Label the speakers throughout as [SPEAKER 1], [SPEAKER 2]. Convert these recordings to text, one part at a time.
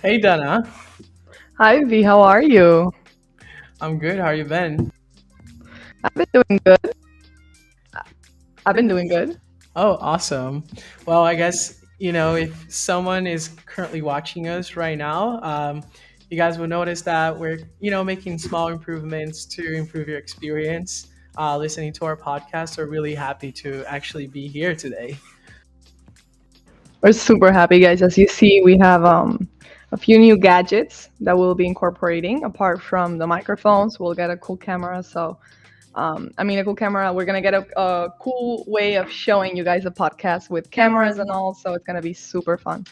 [SPEAKER 1] Hey Danna,
[SPEAKER 2] Hi V, how are you?
[SPEAKER 1] I'm good. How you been?
[SPEAKER 2] I've been doing good. I've been doing good.
[SPEAKER 1] Oh, awesome. Well, I guess if someone is currently watching us right now, you guys will notice that we're making small improvements to improve your experience listening to our podcast. We're really happy to actually be here today.
[SPEAKER 2] We're super happy, guys. As you see, we have a few new gadgets that we'll be incorporating. Apart from the microphones, we'll get a cool camera. So, a cool camera. We're gonna get a cool way of showing you guys a podcast with cameras and all. So it's gonna be super fun.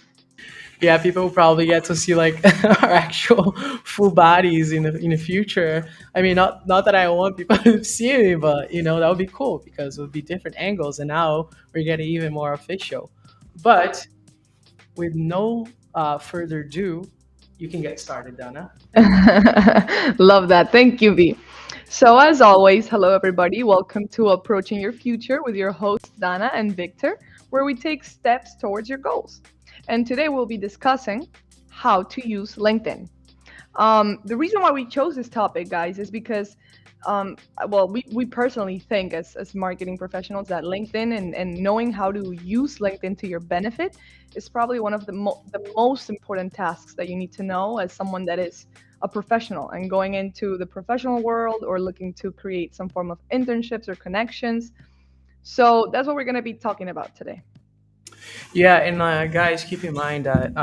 [SPEAKER 1] Yeah, people will probably get to see like our actual full bodies in the future. I mean, not that I want people to see me, but that would be cool because it would be different angles, and now we're getting even more official. But with no further ado, you can get started, Donna.
[SPEAKER 2] Love that. Thank you, V. So, as always, hello everybody. Welcome to Approaching Your Future with your hosts, Dana and Victor, where we take steps towards your goals. And today we'll be discussing how to use LinkedIn. The reason why we chose this topic, guys, is because, we personally think as marketing professionals that LinkedIn and knowing how to use LinkedIn to your benefit is probably one of the most important tasks that you need to know as someone that is a professional and going into the professional world or looking to create some form of internships or connections. So that's what we're going to be talking about today.
[SPEAKER 1] Yeah, and guys, keep in mind that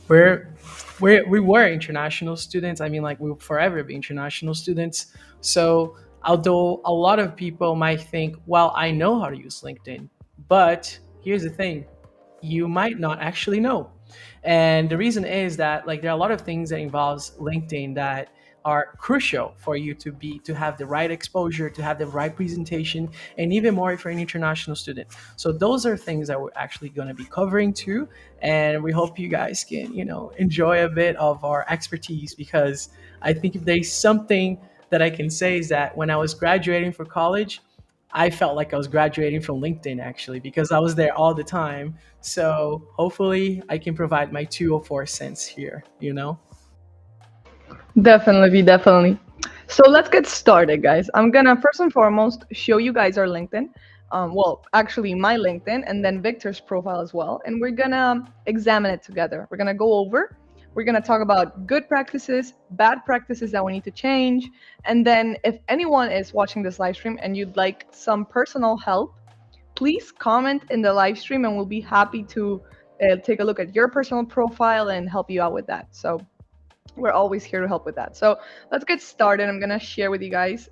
[SPEAKER 1] we're we were international students. I mean, like we'll forever be international students. So although a lot of people might think, well, I know how to use LinkedIn, but here's the thing, you might not actually know. And the reason is that like there are a lot of things that involves LinkedIn that are crucial for you to have the right exposure, to have the right presentation, and even more if you're an international student. So those are things that we're actually going to be covering too, and we hope you guys can enjoy a bit of our expertise, because I think if there's something that I can say is that when I was graduating for college, I felt like I was graduating from LinkedIn actually, because I was there all the time. So hopefully I can provide my 204 cents here.
[SPEAKER 2] Definitely, definitely. So let's get started, guys. I'm gonna first and foremost show you guys our LinkedIn. Actually, my LinkedIn and then Victor's profile as well. And we're gonna examine it together. We're gonna go over, we're gonna talk about good practices, bad practices that we need to change. And then if anyone is watching this live stream and you'd like some personal help, please comment in the live stream and we'll be happy to take a look at your personal profile and help you out with that. So we're always here to help with that. So let's get started. I'm gonna share with you guys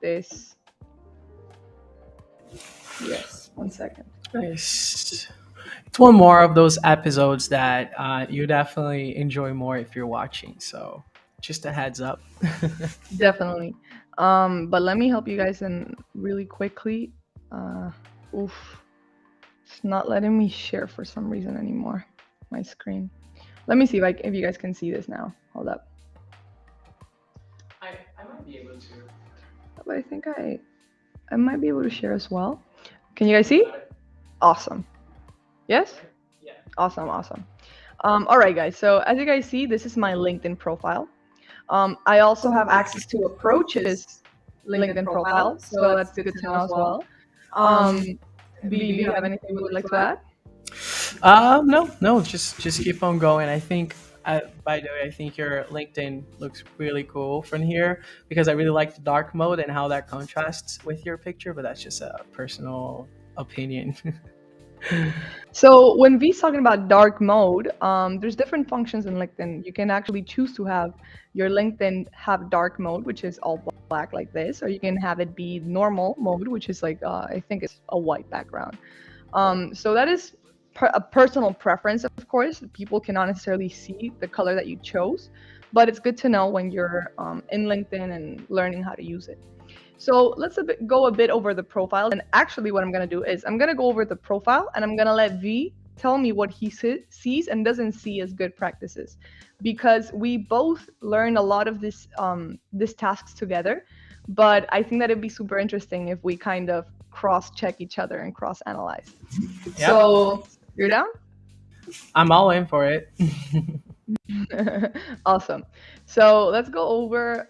[SPEAKER 2] this. Yes, 1 second.
[SPEAKER 1] Nice. It's one more of those episodes that you definitely enjoy more if you're watching. So just a heads up.
[SPEAKER 2] Definitely. But let me help you guys in really quickly. Oof, it's not letting me share for some reason anymore. My screen. Let me see if you guys can see this now. Hold up.
[SPEAKER 1] I might be able to.
[SPEAKER 2] But I think I might be able to share as well. Can you guys see? Awesome. Yes?
[SPEAKER 1] Yeah.
[SPEAKER 2] Awesome, awesome. All right, guys. So as you guys see, this is my LinkedIn profile. I also have access to Approach's LinkedIn profile, so that's good to know as well. Um, do you have anything you would like to add?
[SPEAKER 1] No, just keep on going. I think By the way, I think your LinkedIn looks really cool from here because I really like the dark mode and how that contrasts with your picture. But that's just a personal opinion.
[SPEAKER 2] So when V's talking about dark mode, there's different functions in LinkedIn. You can actually choose to have your LinkedIn have dark mode, which is all black like this, or you can have it be normal mode, which is like I think it's a white background. So that is a personal preference, of course. People cannot necessarily see the color that you chose, but it's good to know when you're in LinkedIn and learning how to use it. So let's go a bit over the profiles. And actually, what I'm going to do is I'm going to go over the profile and I'm going to let V tell me what he sees and doesn't see as good practices, because we both learn a lot of this tasks together. But I think that it'd be super interesting if we kind of cross check each other and cross analyze.
[SPEAKER 1] Yep,
[SPEAKER 2] So you're down?
[SPEAKER 1] I'm all in for it.
[SPEAKER 2] Awesome. So let's go over.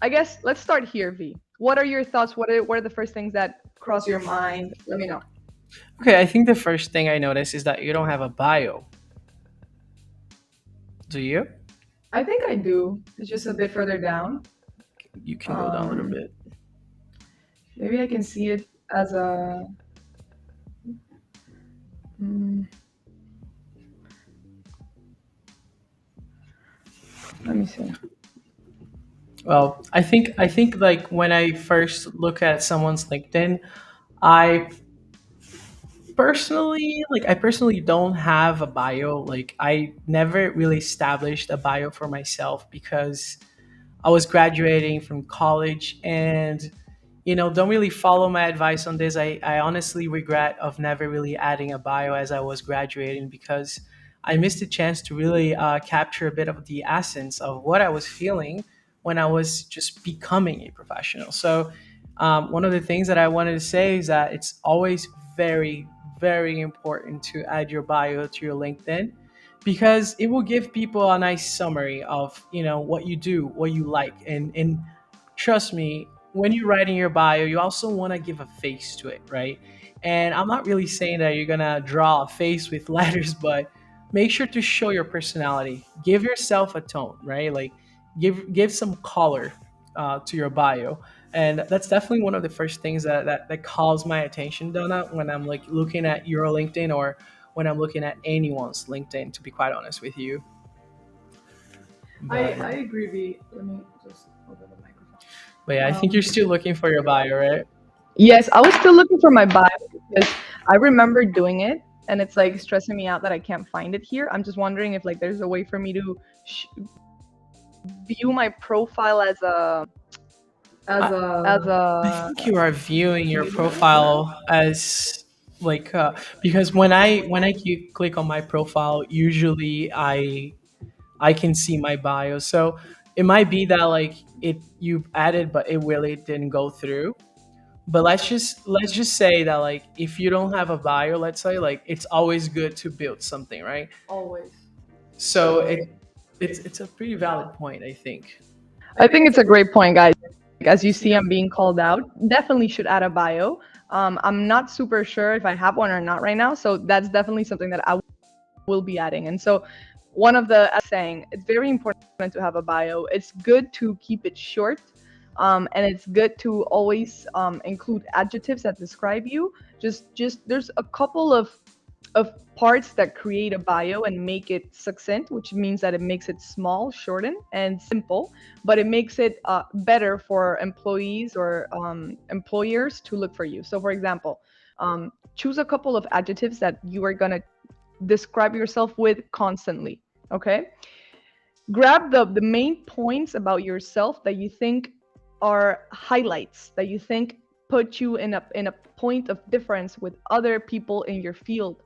[SPEAKER 2] I guess let's start here, V. What are your thoughts? What are the first things that cross your mind? Let me know.
[SPEAKER 1] Okay, I think the first thing I noticed is that you don't have a bio. Do you?
[SPEAKER 2] I think I do. It's just a bit further down.
[SPEAKER 1] You can go down a little
[SPEAKER 2] Um,
[SPEAKER 1] bit.
[SPEAKER 2] maybe I can see it as a. mm, let me see.
[SPEAKER 1] Well, I think like when I first look at someone's LinkedIn, I I personally don't have a bio. Like I never really established a bio for myself because I was graduating from college and don't really follow my advice on this. I honestly regret of never really adding a bio as I was graduating because I missed a chance to really capture a bit of the essence of what I was feeling when I was just becoming a professional. So one of the things that I wanted to say is that it's always very, very important to add your bio to your LinkedIn because it will give people a nice summary of what you do, what you like, and trust me, when you're writing your bio, you also want to give a face to it, right? And I'm not really saying that you're gonna draw a face with letters, but make sure to show your personality. Give yourself a tone, right? Like give some color to your bio, and that's definitely one of the first things that calls my attention, Donna, when I'm like looking at your LinkedIn or when I'm looking at anyone's LinkedIn. To be quite honest with you, but
[SPEAKER 2] I agree, V. Let me just open the
[SPEAKER 1] but yeah, I think
[SPEAKER 2] microphone.
[SPEAKER 1] you're still looking for your bio, right?
[SPEAKER 2] Yes, I was still looking for my bio because I remember doing it, and it's like stressing me out that I can't find it here. I'm just wondering if like there's a way for me to view my profile as a
[SPEAKER 1] I,
[SPEAKER 2] as
[SPEAKER 1] I
[SPEAKER 2] a
[SPEAKER 1] think you are viewing your profile as like because when I click on my profile, usually I can see my bio. So it might be that like it you added, but it really didn't go through. But let's just say that like if you don't have a bio, let's say like it's always good to build something, right?
[SPEAKER 2] always.
[SPEAKER 1] So it's a pretty valid point, I think.
[SPEAKER 2] I think it's a great point, guys. As you see, I'm being called out. Definitely should add a bio. I'm not super sure if I have one or not right now, so that's definitely something that I will be adding. And so, one of the as saying it's very important to have a bio. It's good to keep it short, and it's good to always include adjectives that describe you. Just there's a couple of parts that create a bio and make it succinct, which means that it makes it small, shortened, and simple, but it makes it better for employees or employers to look for you. So, for example, choose a couple of adjectives that you are going to describe yourself with constantly. Okay. Grab the main points about yourself that you think are highlights, that you think put you in a point of difference with other people in your field.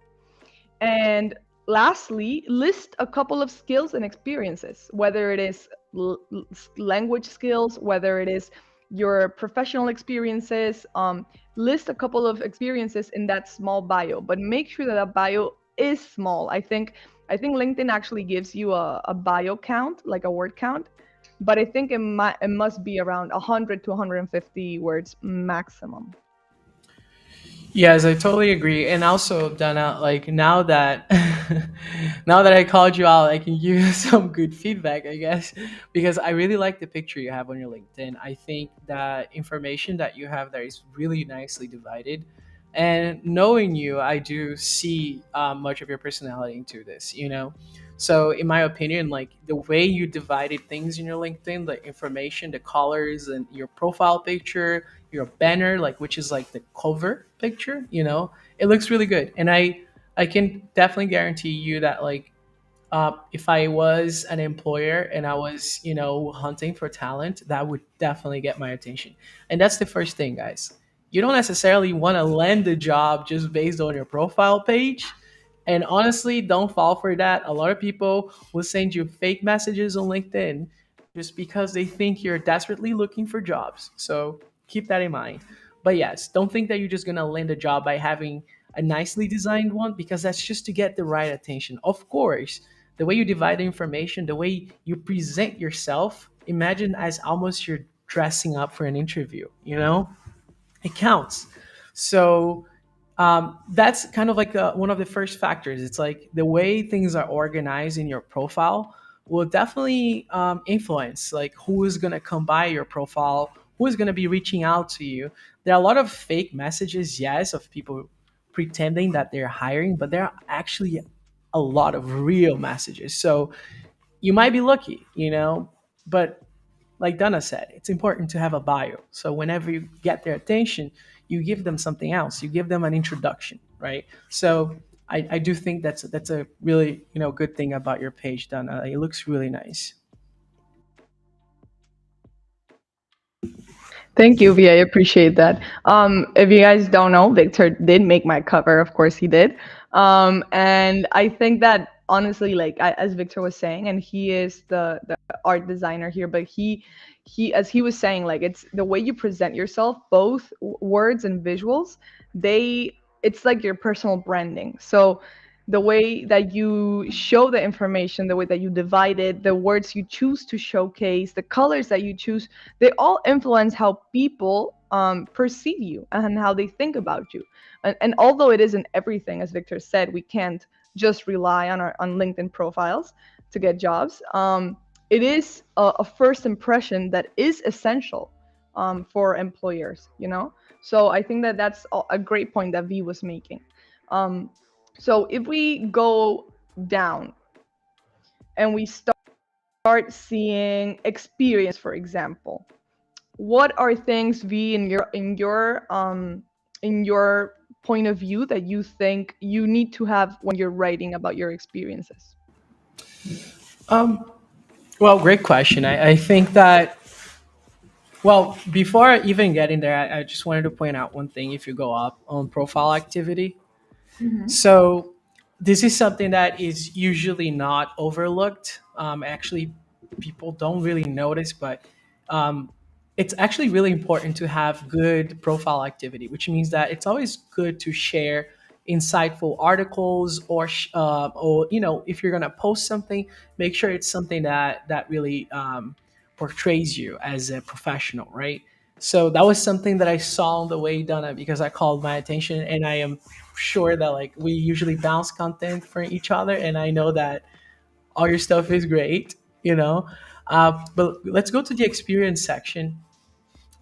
[SPEAKER 2] And lastly, list a couple of skills and experiences, whether it is language skills, whether it is your professional experiences. List a couple of experiences in that small bio, but make sure that that bio is small. I think LinkedIn actually gives you a bio count, like a word count, but I think it must be around 100 to 150 words maximum.
[SPEAKER 1] Yes, I totally agree. And also, Dana, like now that now that I called you out, I can give you some good feedback, I guess, because I really like the picture you have on your LinkedIn. I think that information that you have there is really nicely divided. And knowing you, I do see much of your personality into this, you know? So, in my opinion, like the way you divided things in your LinkedIn, the information, the colors, and your profile picture, your banner, like which is like the cover picture, you know, it looks really good. And I can definitely guarantee you that like if I was an employer and I was, you know, hunting for talent, that would definitely get my attention. And that's the first thing, guys. You don't necessarily want to land the job just based on your profile page. And honestly, don't fall for that. A lot of people will send you fake messages on LinkedIn just because they think you're desperately looking for jobs. So keep that in mind. But yes, don't think that you're just going to land a job by having a nicely designed one because that's just to get the right attention. Of course, the way you divide the information, the way you present yourself, imagine as almost you're dressing up for an interview, you know? It counts. So that's kind of like one of the first factors. It's like the way things are organized in your profile will definitely influence like who is going to come by your profile, who is going to be reaching out to you. There are a lot of fake messages, yes, of people pretending that they're hiring, but there are actually a lot of real messages. So you might be lucky, you know, but like Donna said, it's important to have a bio. So whenever you get their attention, you give them something else. You give them an introduction, right? So I do think that's a really good thing about your page, Donna. It looks really nice.
[SPEAKER 2] Thank you, V. I appreciate that. If you guys don't know, Victor did make my cover. Of course, he did. And I think that honestly, like as Victor was saying, and he is the art designer here, but he as he was saying, like it's the way you present yourself, both words and visuals. They it's like your personal branding. So the way that you show the information, the way that you divide it, the words you choose to showcase, the colors that you choose, they all influence how people perceive you and how they think about you. And although it isn't everything, as Victor said, we can't just rely on our on LinkedIn profiles to get jobs. It is a first impression that is essential for employers. You know, so I think that that's a great point that V was making. Um, so if we go down and we start seeing experience, for example, what are things V in your point of view that you think you need to have when you're writing about your experiences?
[SPEAKER 1] Um, well, great question. I think that well before even getting there, I just wanted to point out one thing. If you go up on profile activity, so this is something that is usually not overlooked. Actually, people don't really notice, but um, it's actually really important to have good profile activity, which means that it's always good to share insightful articles or if you're gonna post something, make sure it's something that really portrays you as a professional, right? So that was something that I saw on the way done it because I called my attention, and I am sure that like we usually bounce content for each other, and I know that all your stuff is great, you know. But let's go to the experience section.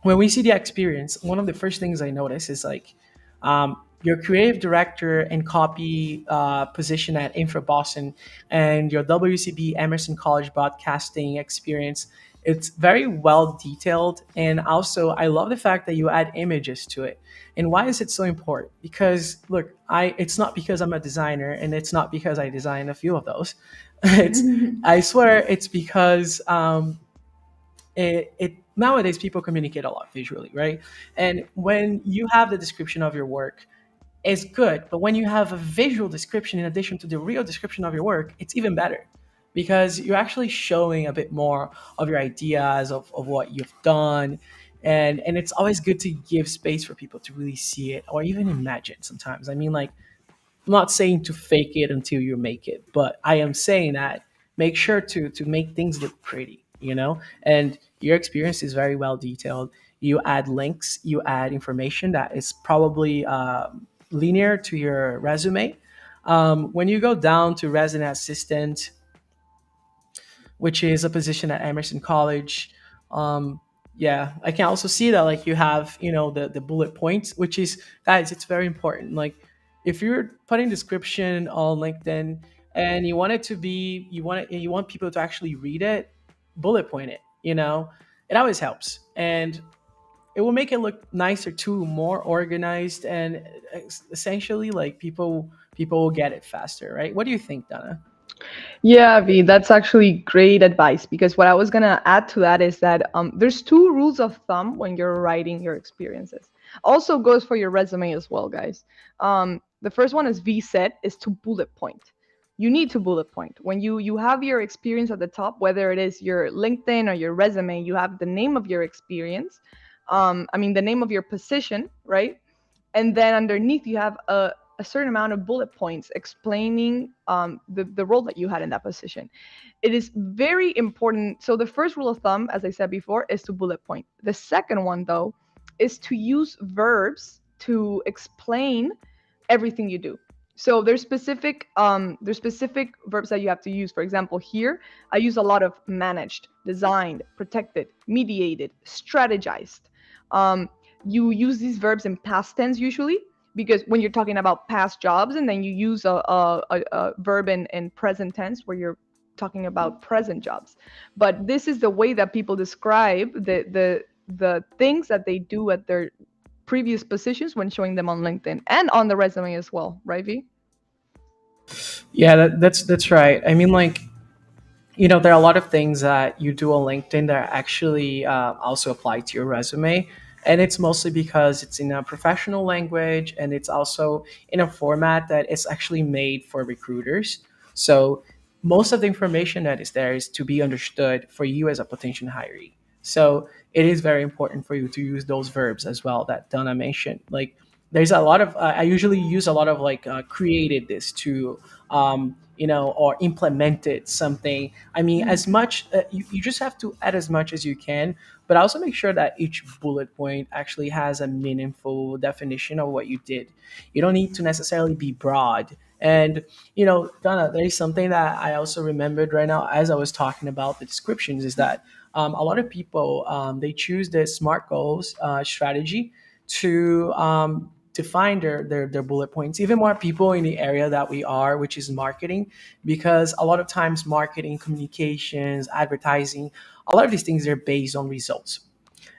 [SPEAKER 1] When we see the experience, one of the first things I notice is like your creative director and copy position at Infra Boston and your WCB Emerson College broadcasting experience. It's very well detailed, and also I love the fact that you add images to it. And why is it so important? Because look, I it's not because I'm a designer, and it's not because I designed a few of those. It's I swear it's because it nowadays people communicate a lot visually, right? And when you have the description of your work, it's good, but when you have a visual description in addition to the real description of your work, it's even better because you're actually showing a bit more of your ideas of what you've done. And it's always good to give space for people to really see it or even imagine sometimes. I mean, like, I'm not saying to fake it until you make it, but I am saying that make sure to make things look pretty, you know? And your experience is very well detailed. You add links, you add information that is probably linear to your resume. When you go down to resident assistant, which is a position at Emerson College. Um, yeah, I can also see that like you have the bullet points, which is, guys, it's very important. Like if you're putting description on LinkedIn and you want it to be you want people to actually read it, bullet point it. It always helps, and it will make it look nicer too, more organized, and essentially like people will get it faster, right? What do you think, Donna?
[SPEAKER 2] Yeah, V, that's actually great advice because what I was gonna add to that is that there's two rules of thumb when you're writing your experiences. Also goes for your resume as well, guys. The first one, as V said, is to bullet point. You need to bullet point when you have your experience at the top, whether it is your LinkedIn or your resume. You have the name of your experience. I mean the name of your position, right? And then underneath you have a certain amount of bullet points explaining the role that you had in that position. It is very important. So the first rule of thumb, as I said before, is to bullet point. The second one, though, is to use verbs to explain everything you do. So there's specific verbs that you have to use. For example, here I use a lot of managed, designed, protected, mediated, strategized. Um, you use these verbs in past tense usually because when you're talking about past jobs, and then you use a verb in present tense where you're talking about present jobs. But this is the way that people describe the things that they do at their previous positions when showing them on LinkedIn and on the resume as well, right, V?
[SPEAKER 1] Yeah, that's right. I mean, like, there are a lot of things that you do on LinkedIn that actually also apply to your resume. And it's mostly because it's in a professional language, and it's also in a format that is actually made for recruiters. So most of the information that is there is to be understood for you as a potential hiree. So it is very important for you to use those verbs as well that Donna mentioned. Like there's a lot of, I usually use a lot of like created this to, or implemented something. I mean, as much you just have to add as much as you can, but also make sure that each bullet point actually has a meaningful definition of what you did. You don't need to necessarily be broad. And Donna, there is something that I also remembered right now as I was talking about the descriptions is that a lot of people they choose the SMART goals strategy to define their bullet points. Even more people in the area that we are, which is marketing, because a lot of times marketing, communications, advertising, a lot of these things are based on results.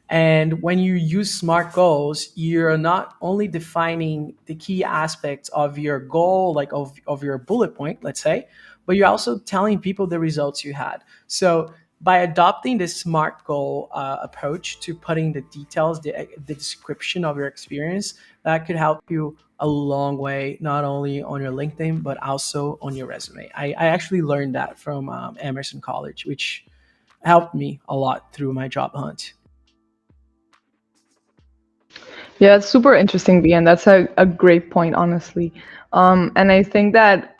[SPEAKER 1] And when you use SMART goals, you're not only defining the key aspects of your goal, like of your bullet point, let's say, but you're also telling people the results you had. So by adopting this SMART goal approach to putting the details, the description of your experience, that could help you a long way, not only on your LinkedIn, but also on your resume. I actually learned that from Emerson College, which helped me a lot through my job hunt.
[SPEAKER 2] Yeah, it's super interesting, V, and that's a great point, honestly. And I think that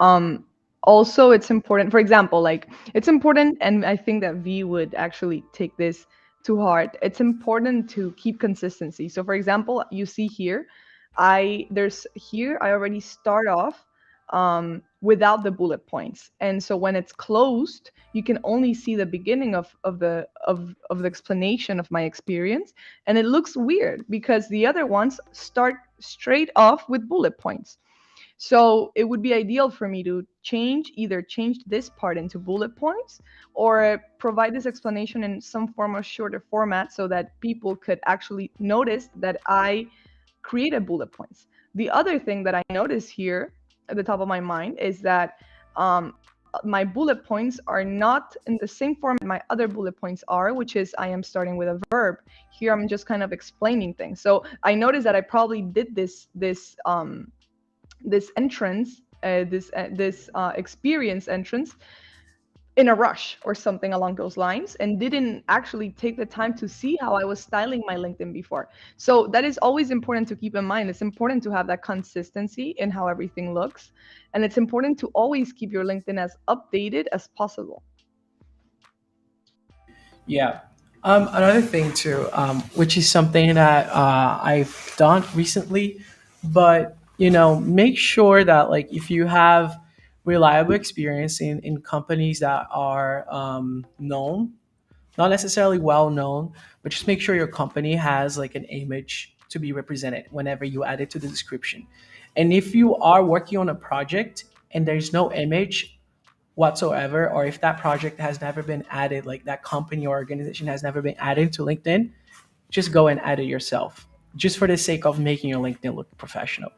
[SPEAKER 2] also it's important, for example, like it's important, and I think that V would actually take this to heart. It's important to keep consistency. So, for example, you see here, I already start off without the bullet points, and so when it's closed, you can only see the beginning of the explanation of my experience, and it looks weird because the other ones start straight off with bullet points. So it would be ideal for me to either change this part into bullet points or provide this explanation in some form of shorter format so that people could actually notice that I created bullet points. The other thing that I notice here at the top of my mind is that um, my bullet points are not in the same form my other bullet points are, which is I am starting with a verb. Here I'm just kind of explaining things. So I noticed that I probably did this entrance, this experience entrance in a rush or something along those lines, and didn't actually take the time to see how I was styling my LinkedIn before. So that is always important to keep in mind. It's important to have that consistency in how everything looks, and it's important to always keep your LinkedIn as updated as possible.
[SPEAKER 1] Yeah. Another thing too, which is something that I've done recently, but make sure that like if you have reliable experience in companies that are known, not necessarily well known, but just make sure your company has like an image to be represented whenever you add it to the description. And if you are working on a project and there's no image whatsoever, or if that project has never been added, like that company or organization has never been added to LinkedIn, just go and add it yourself, just for the sake of making your LinkedIn look professional,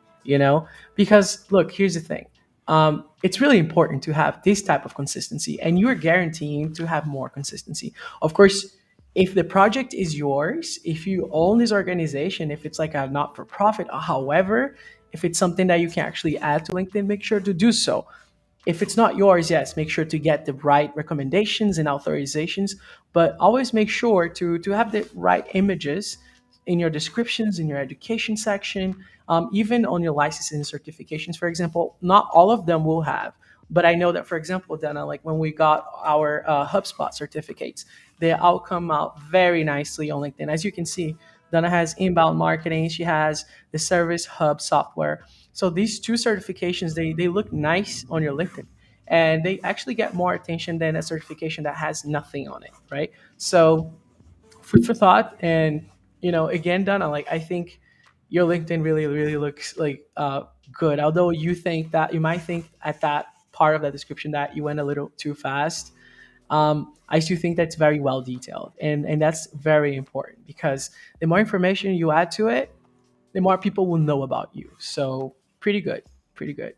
[SPEAKER 1] because look, here's the thing. It's really important to have this type of consistency, and you're guaranteeing to have more consistency. Of course, if the project is yours, if you own this organization, if it's like a not-for-profit, however, if it's something that you can actually add to LinkedIn, make sure to do so. If it's not yours, yes, make sure to get the right recommendations and authorizations, but always make sure to have the right images in your descriptions, in your education section, even on your licenses and certifications. For example, not all of them will have, but I know that, for example, Dana, like when we got our HubSpot certificates, they all come out very nicely on LinkedIn. As you can see, Dana has inbound marketing, she has the Service Hub software. So these two certifications, they look nice on your LinkedIn, and they actually get more attention than a certification that has nothing on it, right? So food for thought. And again, Donna, like I think your LinkedIn really really looks like good, although you might think at that part of the description that you went a little too fast. I do think that's very well detailed, and that's very important, because the more information you add to it, the more people will know about you. So pretty good, pretty good.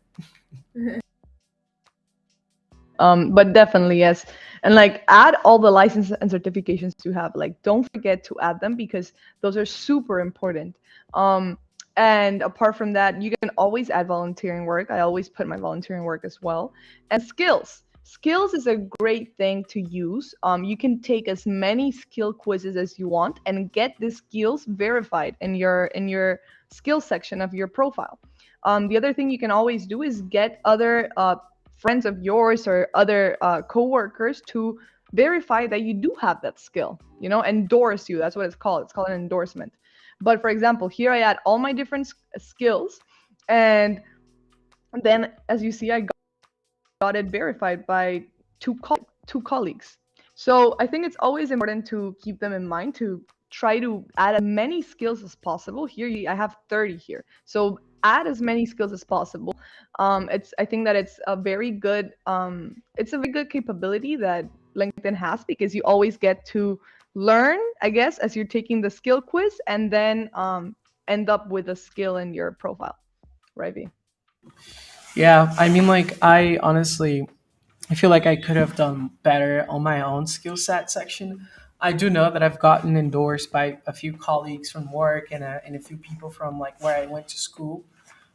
[SPEAKER 2] But definitely yes, and like add all the licenses and certifications you have. Like don't forget to add them because those are super important. um and apart from that, you can always add volunteering work. I always put my volunteering work as well. And skills is a great thing to use. You can take as many skill quizzes as you want and get the skills verified in your skill section of your profile. The other thing you can always do is get other friends of yours or other coworkers to verify that you do have that skill, endorse you. That's what it's called. It's called an endorsement. But for example, here I add all my different skills, and then as you see, I got it verified by two colleagues. So I think it's always important to keep them in mind, to try to add as many skills as possible. Here I have 30 here. So add as many skills as possible. I think that it's a very good capability that LinkedIn has, because you always get to learn, I guess, as you're taking the skill quiz, and then end up with a skill in your profile, right, V?
[SPEAKER 1] Yeah, I mean, like I honestly, I feel like I could have done better on my own skill set section. I do know that I've gotten endorsed by a few colleagues from work, and a few people from like where I went to school.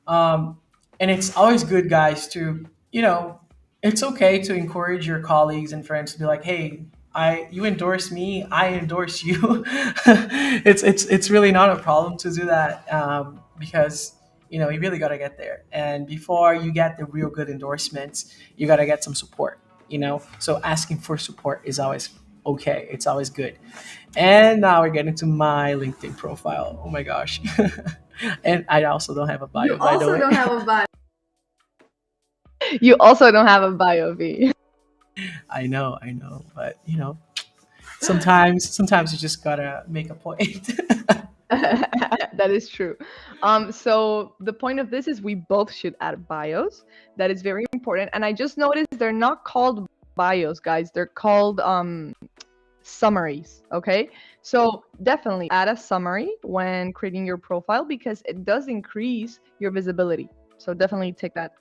[SPEAKER 1] Um, and it's always good, guys, to, it's okay to encourage your colleagues and friends to be like, hey, you endorse me, I endorse you. It's really not a problem to do that, because you really got to get there. And before you get the real good endorsements, you got to get some support. So asking for support is always okay. It's always good. And now we're getting to my LinkedIn profile. Oh my gosh. And I also don't have a
[SPEAKER 2] You
[SPEAKER 1] bio, by the
[SPEAKER 2] also
[SPEAKER 1] way.
[SPEAKER 2] don't have a bio. You also don't have a bio, V.
[SPEAKER 1] I know, but sometimes you just gotta make a point.
[SPEAKER 2] That is true. So the point of this is we both should add bios. That is very important. And I just noticed they're not called bios, guys. They're called summaries. Okay. So definitely add a summary when creating your profile, because it does increase your visibility. So definitely take that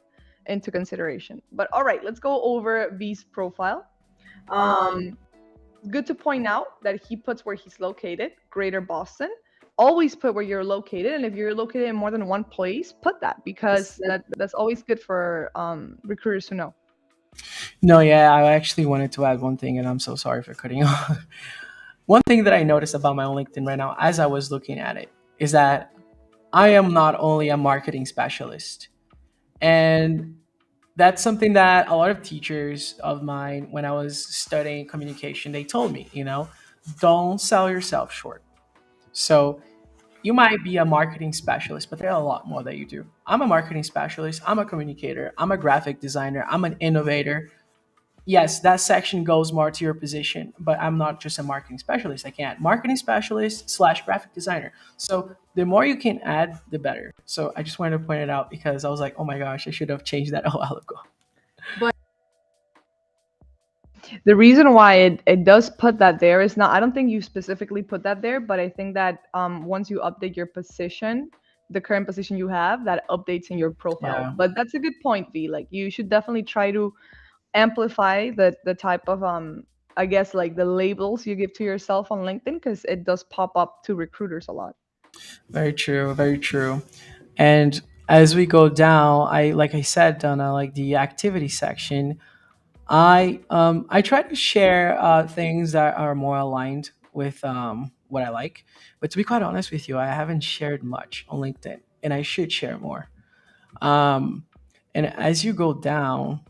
[SPEAKER 2] into consideration. But all right, let's go over V's profile. Um, Good to point out that he puts where he's located, Greater Boston. Always put where you're located, and if you're located in more than one place, put that, because that's always good for recruiters to know.
[SPEAKER 1] No, yeah, I actually wanted to add one thing, and I'm so sorry for cutting you off. One thing that I noticed about my own LinkedIn right now, as I was looking at it, is that I am not only a marketing specialist, and that's something that a lot of teachers of mine, when I was studying communication, they told me. don't sell yourself short. So you might be a marketing specialist, but there are a lot more that you do. I'm a marketing specialist, I'm a communicator, I'm a graphic designer, I'm an innovator. Yes, that section goes more to your position, but I'm not just a marketing specialist. I can add marketing specialist slash graphic designer. So the more you can add, the better. So I just wanted to point it out because I was like, oh my gosh, I should have changed that a while ago.
[SPEAKER 2] But the reason why it does put that there is not, I don't think you specifically put that there, but I think that once you update your position, the current position you have, that updates in your profile.
[SPEAKER 1] Yeah,
[SPEAKER 2] But that's a good point, V. Like you should definitely try to amplify the type of I guess like the labels you give to yourself on LinkedIn because it does pop up to recruiters a lot.
[SPEAKER 1] very true, very true. And as we go down, I like I said, Donna, like the activity section, I try to share things that are more aligned with what I like. But to be quite honest with you, I haven't shared much on LinkedIn, and I should share more. Um, and as you go down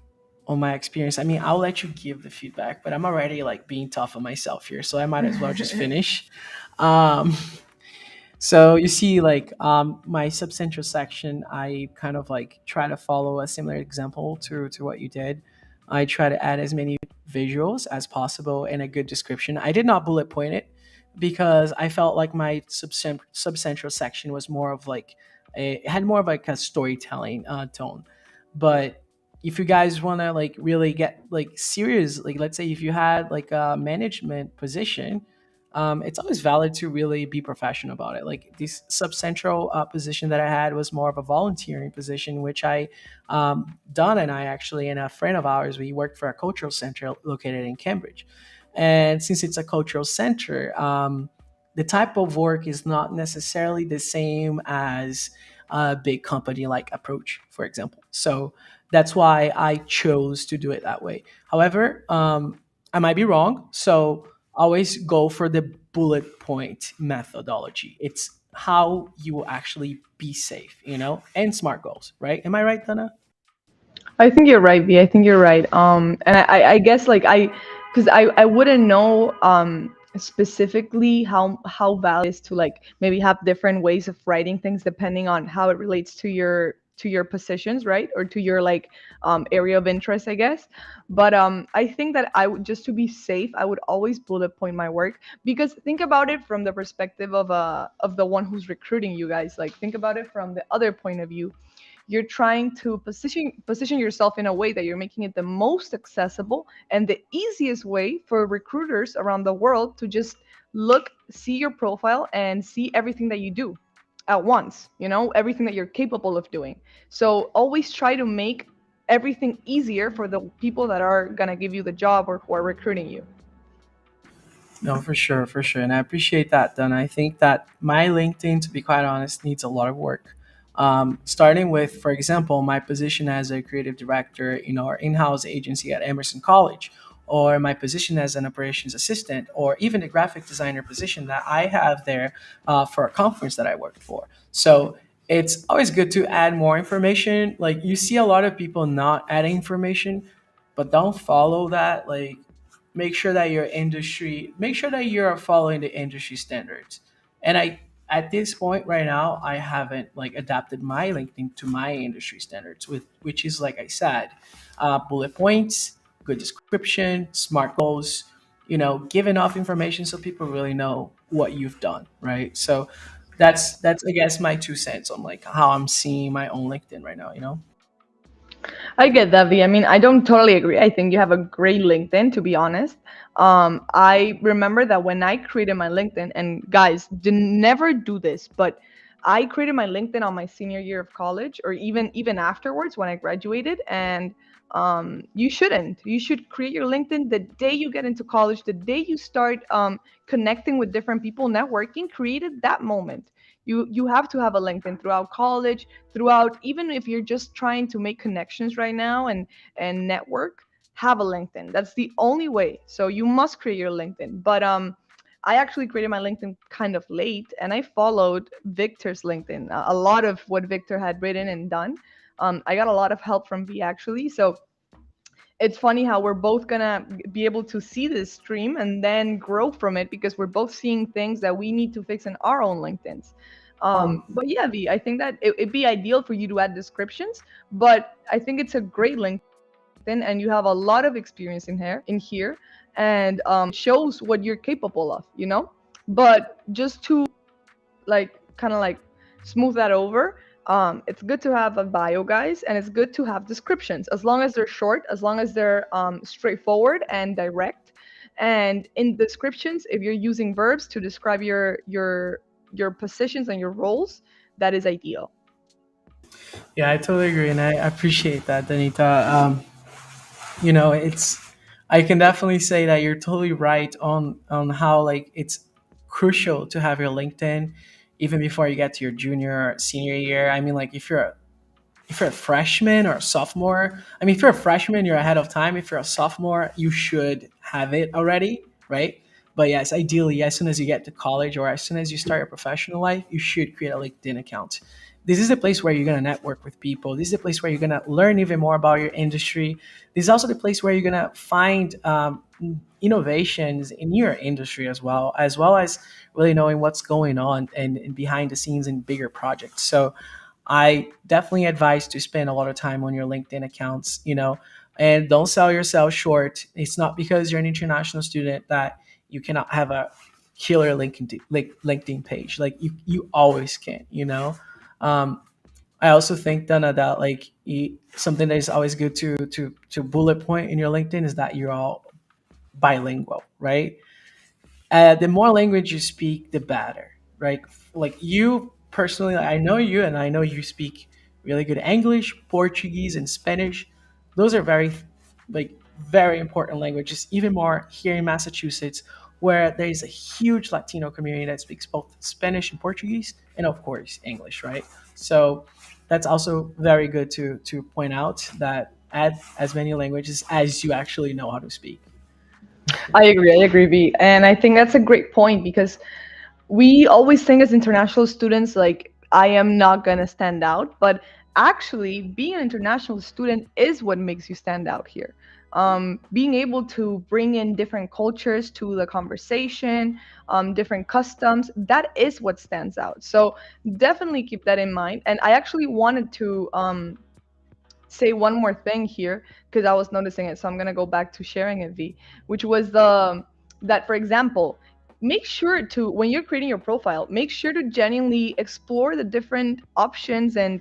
[SPEAKER 1] on my experience, I mean, I'll let you give the feedback, but I'm already like being tough on myself here, so I might as well just finish. Um, so you see, like my substantial section, I kind of like try to follow a similar example to what you did. I try to add as many visuals as possible and a good description. I did not bullet point it because I felt like my substantial section was more of like it had more of like a storytelling tone. But if you guys want to like really get like serious, like let's say if you had like a management position, it's always valid to really be professional about it. Like this subcentral position that I had was more of a volunteering position, which Donna and I actually, and a friend of ours, we worked for a cultural center located in Cambridge. And since it's a cultural center, the type of work is not necessarily the same as a big company like Approach, for example. So that's why I chose to do it that way. However, I might be wrong. So always go for the bullet point methodology. It's how you will actually be safe, and smart goals, right? Am I right, Dana?
[SPEAKER 2] I think you're right, V. I think you're right. And I guess like because I wouldn't know specifically how valid it is to like maybe have different ways of writing things depending on how it relates to your positions, right, or to your like area of interest, I guess. But I think that I would just to be safe, I would always bullet point my work because think about it from the perspective of the one who's recruiting you guys. Like think about it from the other point of view. You're trying to position yourself in a way that you're making it the most accessible and the easiest way for recruiters around the world to just look, see your profile and see everything that you do at once, everything that you're capable of doing. So always try to make everything easier for the people that are going to give you the job or who are recruiting you.
[SPEAKER 1] No, for sure, for sure. And I appreciate that, Donna. I think that my LinkedIn, to be quite honest, needs a lot of work. Starting with, for example, my position as a creative director in our in-house agency at Emerson College, or my position as an operations assistant, or even the graphic designer position that I have there for a conference that I worked for. So it's always good to add more information. Like you see a lot of people not adding information, but don't follow that. Like make sure that you're following the industry standards. And I at this point right now, I haven't like adapted my LinkedIn to my industry standards, with which is like I said, bullet points, good description, smart goals, give enough information so people really know what you've done, right? So that's I guess my 2 cents on like how I'm seeing my own LinkedIn right now.
[SPEAKER 2] I get that, V. I mean, I don't totally agree. I think you have a great LinkedIn, to be honest. I remember that when I created my LinkedIn, and guys, never do this, but I created my LinkedIn on my senior year of college, or even afterwards when I graduated. And you shouldn't. You should create your LinkedIn the day you get into college, the day you start connecting with different people, networking. Create it that moment. You have to have a LinkedIn throughout college, throughout, even if you're just trying to make connections right now and network, have a LinkedIn. That's the only way. So you must create your LinkedIn. But I actually created my LinkedIn kind of late, and I followed Victor's LinkedIn. A lot of what Victor had written and done. I got a lot of help from V actually. So it's funny how we're both gonna be able to see this stream and then grow from it because we're both seeing things that we need to fix in our own LinkedIn's.
[SPEAKER 1] Um,
[SPEAKER 2] But yeah, V, I think that it'd be ideal for you to add descriptions, but I think it's a great LinkedIn and you have a lot of experience in here, and shows what you're capable of, you know. But just to like kind of like smooth that over, it's good to have a bio, guys, and it's good to have descriptions as long as they're short, as long as they're straightforward and direct. And in descriptions, if you're using verbs to describe your positions and your roles, that is ideal.
[SPEAKER 1] yeah, I totally agree, and I appreciate that, Danita. It's I can definitely say that you're totally right on how like it's crucial to have your LinkedIn even before you get to your junior or senior year. I mean, like if you're a freshman or a sophomore, I mean, if you're a freshman, you're ahead of time. If you're a sophomore, you should have it already, right? But yes, ideally, as soon as you get to college or as soon as you start your professional life, you should create a LinkedIn account. This is the place where you're going to network with people. This is the place where you're going to learn even more about your industry. This is also the place where you're going to find innovations in your industry as well as really knowing what's going on and behind the scenes in bigger projects. So I definitely advise to spend a lot of time on your LinkedIn accounts, and don't sell yourself short. It's not because you're an international student that you cannot have a killer LinkedIn page. Like you always can. Um, I also think, Dana, that like something that is always good to bullet point in your LinkedIn is that you're all bilingual, right? The more language you speak, the better, right? Like you personally, I know you, and I know you speak really good English, Portuguese, and Spanish. Those are very important languages. Even more here in Massachusetts, where there is a huge Latino community that speaks both Spanish and Portuguese, and of course English, right? So that's also very good to point out that add as many languages as you actually know how to speak.
[SPEAKER 2] I agree, V. And I think that's a great point because we always think as international students, like, I am not going to stand out. But actually, being an international student is what makes you stand out here. Being able to bring in different cultures to the conversation, different customs, that is what stands out. So definitely keep that in mind. And I actually wanted to say one more thing here because I was noticing it. So I'm gonna go back to sharing it, V, which was the that, for example, make sure to, when you're creating your profile, make sure to genuinely explore the different options and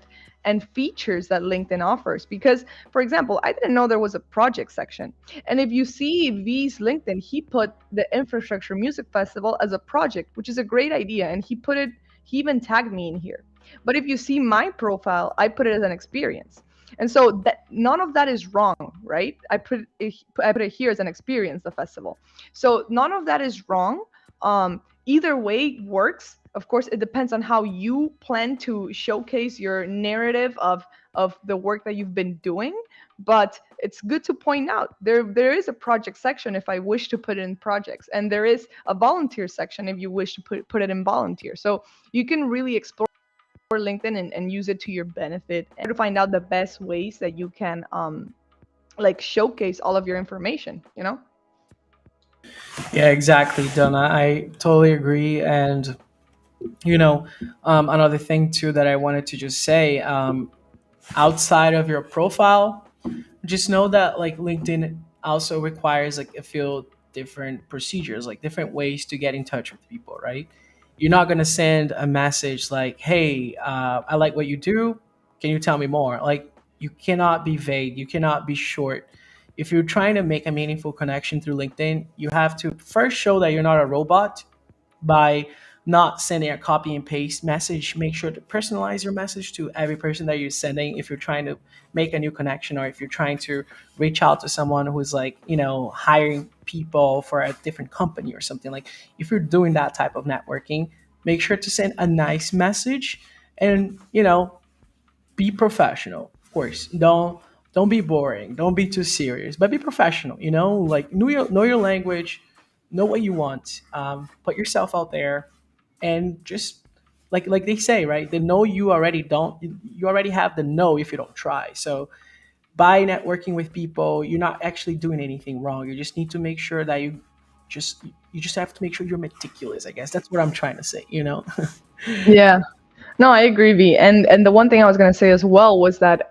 [SPEAKER 2] features that LinkedIn offers. Because, for example, I didn't know there was a project section. And if you see V's LinkedIn, he put the Infrastructure Music Festival as a project, which is a great idea. And he even tagged me in here. But if you see my profile, I put it as an experience. And so that none of that is wrong, right? I put it here as an experience, the festival. So none of that is wrong. Either way works. Of course, it depends on how you plan to showcase your narrative of the work that you've been doing. But it's good to point out there is a project section if I wish to put it in projects, and there is a volunteer section if you wish to put it in volunteer. So you can really explore LinkedIn and use it to your benefit and to find out the best ways that you can like showcase all of your information, you know?
[SPEAKER 1] Yeah, exactly, Donna. I totally agree. And another thing too that I wanted to just say, outside of your profile, just know that like LinkedIn also requires like a few different procedures, like different ways to get in touch with people, right? You're not going to send a message like, hey, I like what you do, can you tell me more? Like, you cannot be vague, you cannot be short. If you're trying to make a meaningful connection through LinkedIn, you have to first show that you're not a robot by not sending a copy and paste message. Make sure to personalize your message to every person that you're sending if you're trying to make a new connection, or if you're trying to reach out to someone who's like, hiring people for a different company or something. Like, if you're doing that type of networking, make sure to send a nice message and, be professional. Of course, don't be boring, don't be too serious, but be professional. Like, know your language, know what you want, put yourself out there, and just like they say, right? The no, you already have the no if you don't try. So by networking with people, you're not actually doing anything wrong. You just need to make sure that just you just have to make sure you're meticulous. I guess that's what I'm trying to say. You know?
[SPEAKER 2] Yeah. No, I agree, V. And the one thing I was gonna say as well was that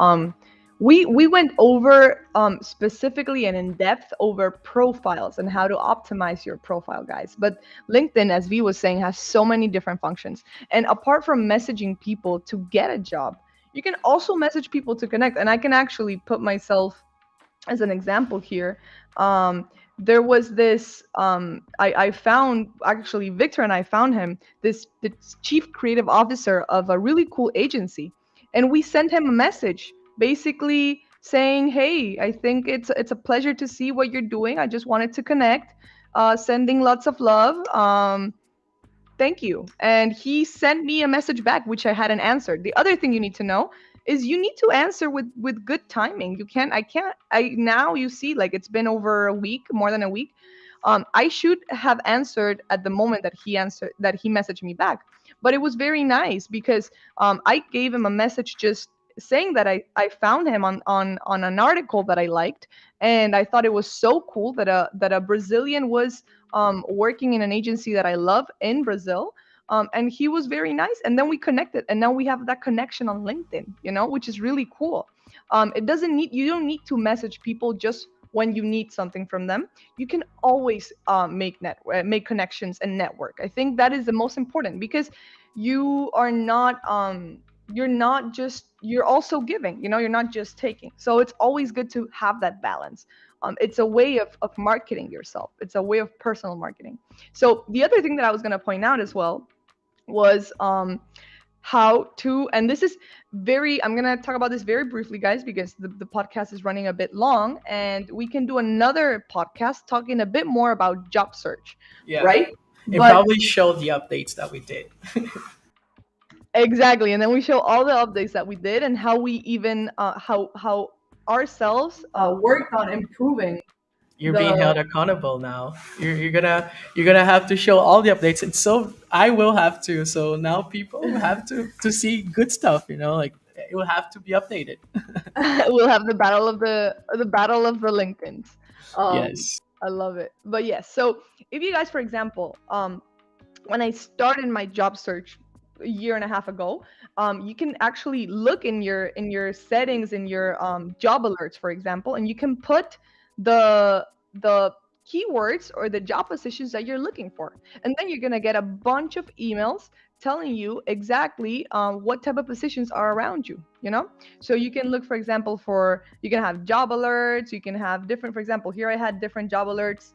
[SPEAKER 2] we went over specifically and in depth over profiles and how to optimize your profile, guys. But LinkedIn, as V was saying, has so many different functions. And apart from messaging people to get a job, you can also message people to connect. And I can actually put myself as an example here. There was this I found, actually Victor and I found him, this chief creative officer of a really cool agency, and we sent him a message basically saying, hey, I think it's a pleasure to see what you're doing. I just wanted to connect, sending lots of love. Thank you. And he sent me a message back, which I hadn't answered. The other thing you need to know is you need to answer with good timing. You can't. I can't. I now you see, like, it's been over a week, more than a week. I should have answered at the moment that he messaged me back, but it was very nice because I gave him a message just saying that I found him on an article that I liked, and I thought it was so cool that a Brazilian was working in an agency that I love in Brazil. And he was very nice. And then we connected, and now we have that connection on LinkedIn, which is really cool. You don't need to message people just when you need something from them. You can always make connections and network. I think that is the most important because you are not you're also giving, you're not just taking. So it's always good to have that balance. It's a way of marketing yourself. It's a way of personal marketing. So the other thing that I was going to point out as well was how to, and this is I'm going to talk about this very briefly, guys, because the podcast is running a bit long, and we can do another podcast talking a bit more about job search,
[SPEAKER 1] Yeah,
[SPEAKER 2] right?
[SPEAKER 1] it
[SPEAKER 2] But
[SPEAKER 1] probably showed the updates that we did.
[SPEAKER 2] exactly, and then we show all the updates that we did and how we even how ourselves worked on improving
[SPEAKER 1] You're being
[SPEAKER 2] the
[SPEAKER 1] held accountable now. You're gonna have to show all the updates, and so I will have to. So now people have to see good stuff. Like it will have to be updated.
[SPEAKER 2] we'll have the battle of the LinkedIn's. Um,
[SPEAKER 1] Yes.
[SPEAKER 2] I love it. But yes, so if you guys, for example, when I started my job search a year and a half ago, you can actually look in your settings in your job alerts, for example, and you can put the keywords or the job positions that you're looking for, and then you're gonna get a bunch of emails telling you exactly what type of positions are around you. So you can look, for example, you can have job alerts. You can have different, for example, here I had different job alerts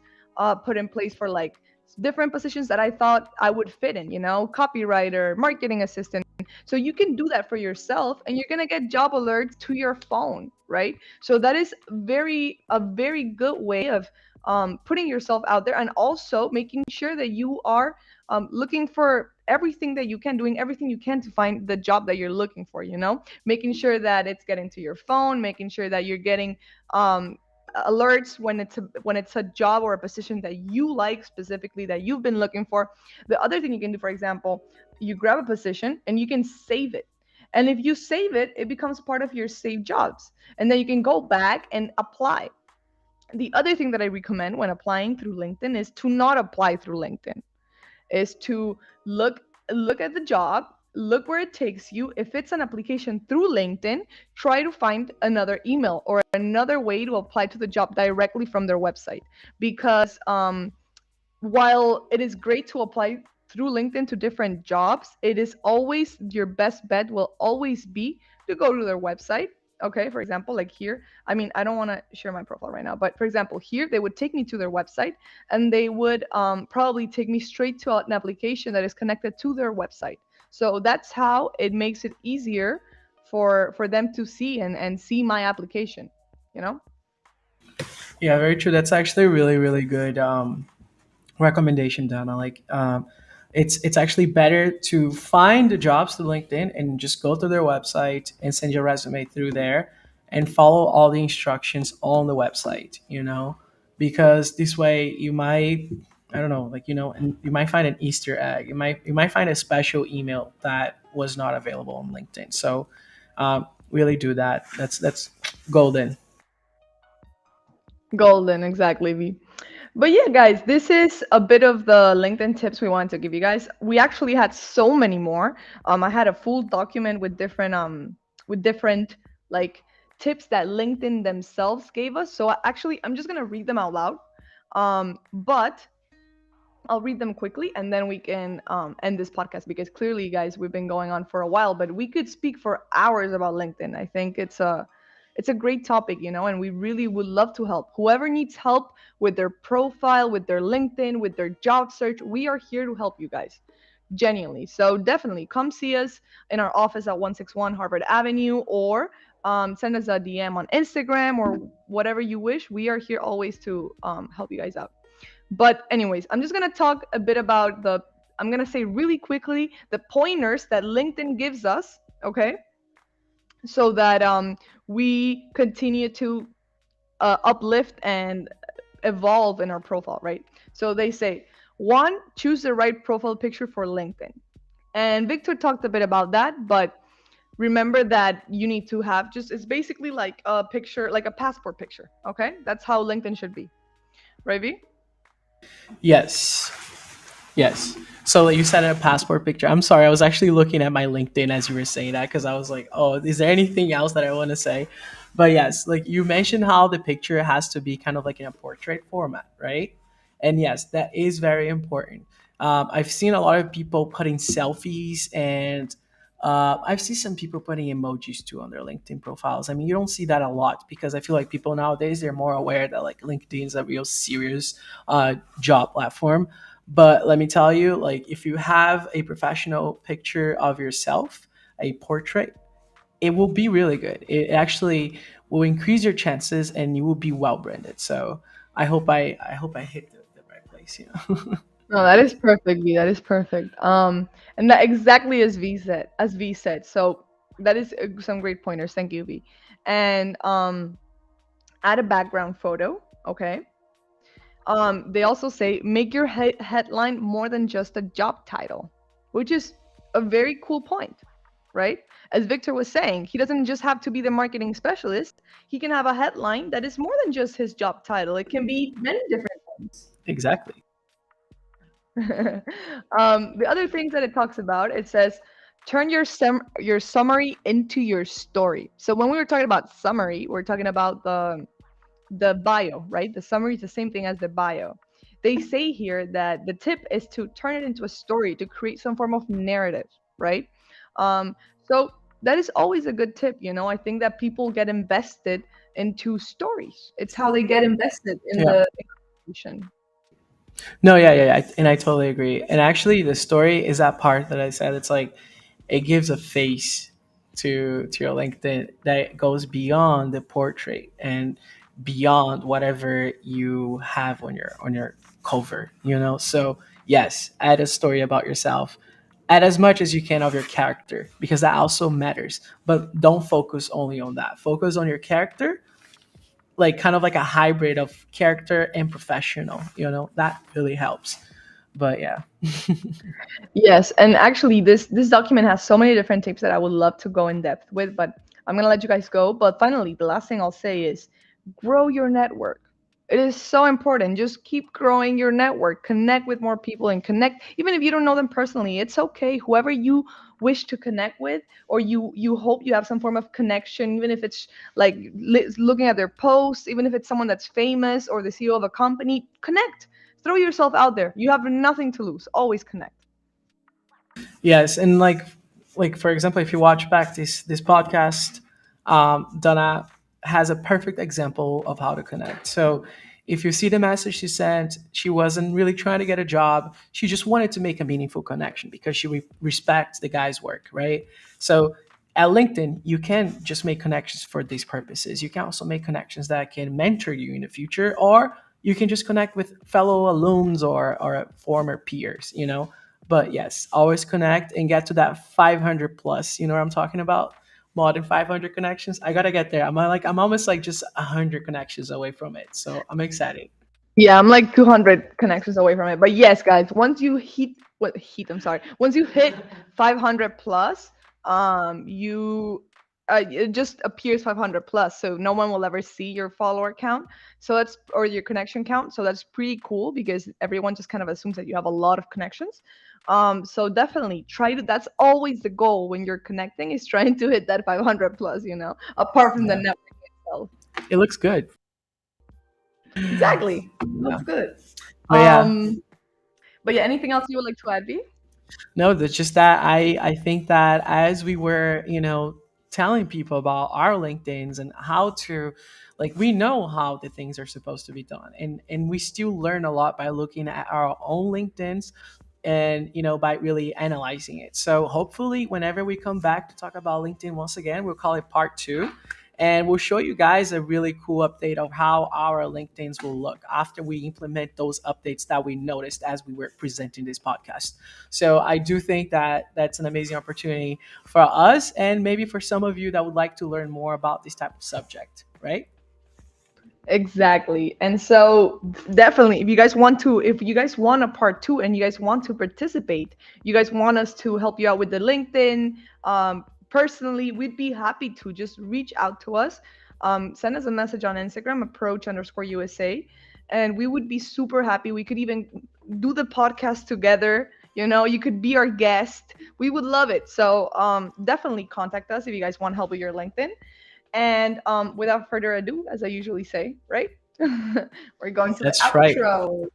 [SPEAKER 2] put in place for like different positions that I thought I would fit in, copywriter, marketing assistant. So you can do that for yourself, and you're going to get job alerts to your phone, right? So that is a very good way of putting yourself out there, and also making sure that you are looking for everything that you can, doing everything you can to find the job that you're looking for, making sure that it's getting to your phone, making sure that you're getting alerts when it's a job or a position that you like, specifically that you've been looking for. The other thing you can do, for example, you grab a position and you can save it. And if you save it, it becomes part of your saved jobs. And then you can go back and apply. The other thing that I recommend when applying through LinkedIn is to not apply through LinkedIn, is to look at the job, look where it takes you. If it's an application through LinkedIn, try to find another email or another way to apply to the job directly from their website. Because while it is great to apply through LinkedIn to different jobs, it is always your best bet will always be to go to their website. Okay, for example, like here, I mean, I don't want to share my profile right now, but for example, here they would take me to their website, and they would probably take me straight to an application that is connected to their website. So that's how it makes it easier for them to see and see my application, you know?
[SPEAKER 1] Yeah, very true. That's actually a really, really good recommendation, Donna. Like, it's actually better to find the jobs through LinkedIn and just go to their website and send your resume through there and follow all the instructions on the website. Because this way you might, I don't know, like, and you might find an Easter egg. You might find a special email that was not available on LinkedIn. So really do that. That's Golden.
[SPEAKER 2] Golden, exactly, V. But yeah, guys, this is a bit of the LinkedIn tips we wanted to give you guys. We actually had so many more. I had a full document with different like tips that LinkedIn themselves gave us. So actually, I'm just gonna read them out loud. But I'll read them quickly and then we can end this podcast because clearly, guys, we've been going on for a while, but we could speak for hours about LinkedIn. I think it's a great topic, and we really would love to help. Whoever needs help with their profile, with their LinkedIn, with their job search, we are here to help you guys. Genuinely. So definitely come see us in our office at 161 Harvard Avenue or send us a DM on Instagram or whatever you wish. We are here always to help you guys out. But anyways, I'm just gonna talk a bit about I'm gonna say really quickly the pointers that LinkedIn gives us, okay, so that we continue to uplift and evolve in our profile, right? So they say, one, choose the right profile picture for LinkedIn. And Victor talked a bit about that, but remember that you need to have it's basically like a picture, like a passport picture, okay? That's how LinkedIn should be, right, V?
[SPEAKER 1] Yes. Yes. So like, you sent a passport picture. I'm sorry, I was actually looking at my LinkedIn as you were saying that because I was like, oh, is there anything else that I want to say? But yes, like you mentioned how the picture has to be kind of like in a portrait format, right? And yes, that is very important. I've seen a lot of people putting selfies and I've seen some people putting emojis too on their LinkedIn profiles. I mean, you don't see that a lot because I feel like people nowadays they're more aware that like LinkedIn is a real serious job platform. But let me tell you, like if you have a professional picture of yourself, a portrait, it will be really good. It actually will increase your chances, and you will be well branded. So I hope I hit the right place.
[SPEAKER 2] No, that is perfect, V. That is perfect. And that exactly as V said, So that is some great pointers. Thank you, V. And add a background photo. Okay. They also say make your headline more than just a job title, which is a very cool point, right? As Victor was saying, he doesn't just have to be the marketing specialist. He can have a headline that is more than just his job title. It can be many different things.
[SPEAKER 1] Exactly.
[SPEAKER 2] The other things that it talks about, it says turn your summary into your story. So when we were talking about summary, we're talking about the bio, right? The summary is the same thing as the bio. They say here that the tip is to turn it into a story to create some form of narrative, right? Um, so that is always a good tip. I think that people get invested into stories. It's how they get invested in
[SPEAKER 1] Yeah.
[SPEAKER 2] the information.
[SPEAKER 1] No, yeah, yeah, yeah, and I totally agree. And actually, the story is that part that I said. It's like it gives a face to your LinkedIn that goes beyond the portrait and beyond whatever you have on your cover. So yes, add a story about yourself. Add as much as you can of your character because that also matters. But don't focus only on that. Focus on your character, like kind of like a hybrid of character and professional. That really helps. But yeah.
[SPEAKER 2] Yes, and actually, this document has so many different tips that I would love to go in depth with, but I'm gonna let you guys go. But finally, the last thing I'll say is grow your network. It is so important. Just keep growing your network. Connect with more people and connect, even if you don't know them personally. It's okay. Whoever you wish to connect with, or you hope you have some form of connection, even if it's like looking at their posts, even if it's someone that's famous or the CEO of a company, connect. Throw yourself out there. You have nothing to lose. Always connect.
[SPEAKER 1] Yes, and like for example, if you watch back this podcast, Donna has a perfect example of how to connect. So if you see the message she sent, she wasn't really trying to get a job. She just wanted to make a meaningful connection because she respects the guy's work, right? So at LinkedIn, you can just make connections for these purposes. You can also make connections that can mentor you in the future, or you can just connect with fellow alums or former peers. But yes, always connect and get to that 500 plus. You know what I'm talking about? More than 500 connections. I gotta get there. I'm almost like just 100 connections away from it. So I'm excited.
[SPEAKER 2] Yeah, I'm like 200 connections away from it. But yes, guys, once you hit I'm sorry. Once you hit 500 plus, you it just appears 500 plus, so no one will ever see your follower count. So that's or your connection count. So that's pretty cool because everyone just kind of assumes that you have a lot of connections. So definitely try to. That's always the goal when you're connecting is trying to hit that 500 plus. Apart from the
[SPEAKER 1] Yeah,
[SPEAKER 2] network itself.
[SPEAKER 1] it looks good.
[SPEAKER 2] Exactly.
[SPEAKER 1] Yeah.
[SPEAKER 2] Looks good.
[SPEAKER 1] But yeah,
[SPEAKER 2] Um, but yeah, anything else you would like to add, V?
[SPEAKER 1] no, that's just that I think that as we were, telling people about our LinkedIn's and how to, like, we know how the things are supposed to be done, and we still learn a lot by looking at our own LinkedIn's, and by really analyzing it. So hopefully whenever we come back to talk about LinkedIn once again, we'll call it part two, and we'll show you guys a really cool update of how our LinkedIn's will look after we implement those updates that we noticed as we were presenting this podcast. So I do think that that's an amazing opportunity for us, and maybe for some of you that would like to learn more about this type of subject, right?
[SPEAKER 2] Exactly. And so definitely if you guys want a part two and you guys want to participate, you guys want us to help you out with the LinkedIn, personally, we'd be happy to just reach out to us. Send us a message on Instagram, approach_USA, and we would be super happy. We could even do the podcast together. You could be our guest. We would love it. So definitely contact us if you guys want help with your LinkedIn. And without further ado, as I usually say, right? We're going to the
[SPEAKER 1] That's right.
[SPEAKER 2] outro.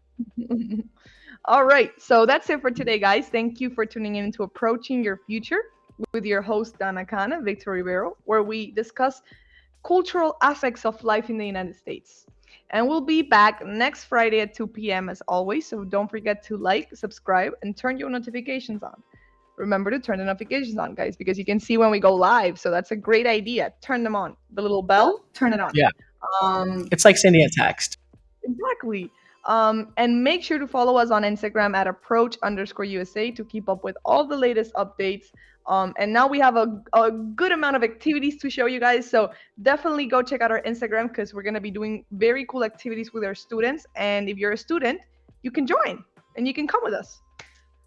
[SPEAKER 2] All right. So that's it for today, guys. Thank you for tuning in to Approaching Your Future with your host, Danna Kahn and Victor Ribeiro, where we discuss cultural aspects of life in the United States. And we'll be back next Friday at 2 p.m. as always. So don't forget to like, subscribe, and turn your notifications on. Remember to turn the notifications on, guys, because you can see when we go live. So that's a great idea. Turn them on. The little bell, turn it on.
[SPEAKER 1] Yeah,
[SPEAKER 2] Um,
[SPEAKER 1] it's like sending a text.
[SPEAKER 2] exactly. And make sure to follow us on Instagram at approach_USA to keep up with all the latest updates. And now we have a good amount of activities to show you guys. So definitely go check out our Instagram because we're going to be doing very cool activities with our students. And if you're a student, you can join and you can come with us.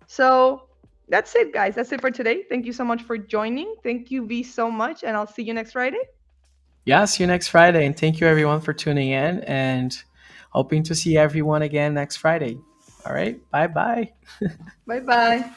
[SPEAKER 2] So that's it, guys. That's it for today. Thank you so much for joining. Thank you, V, so much. And I'll see you next Friday.
[SPEAKER 1] Yeah, see you next Friday, and thank you everyone for tuning in, and hoping to see everyone again next Friday. All right, bye bye.
[SPEAKER 2] Bye bye.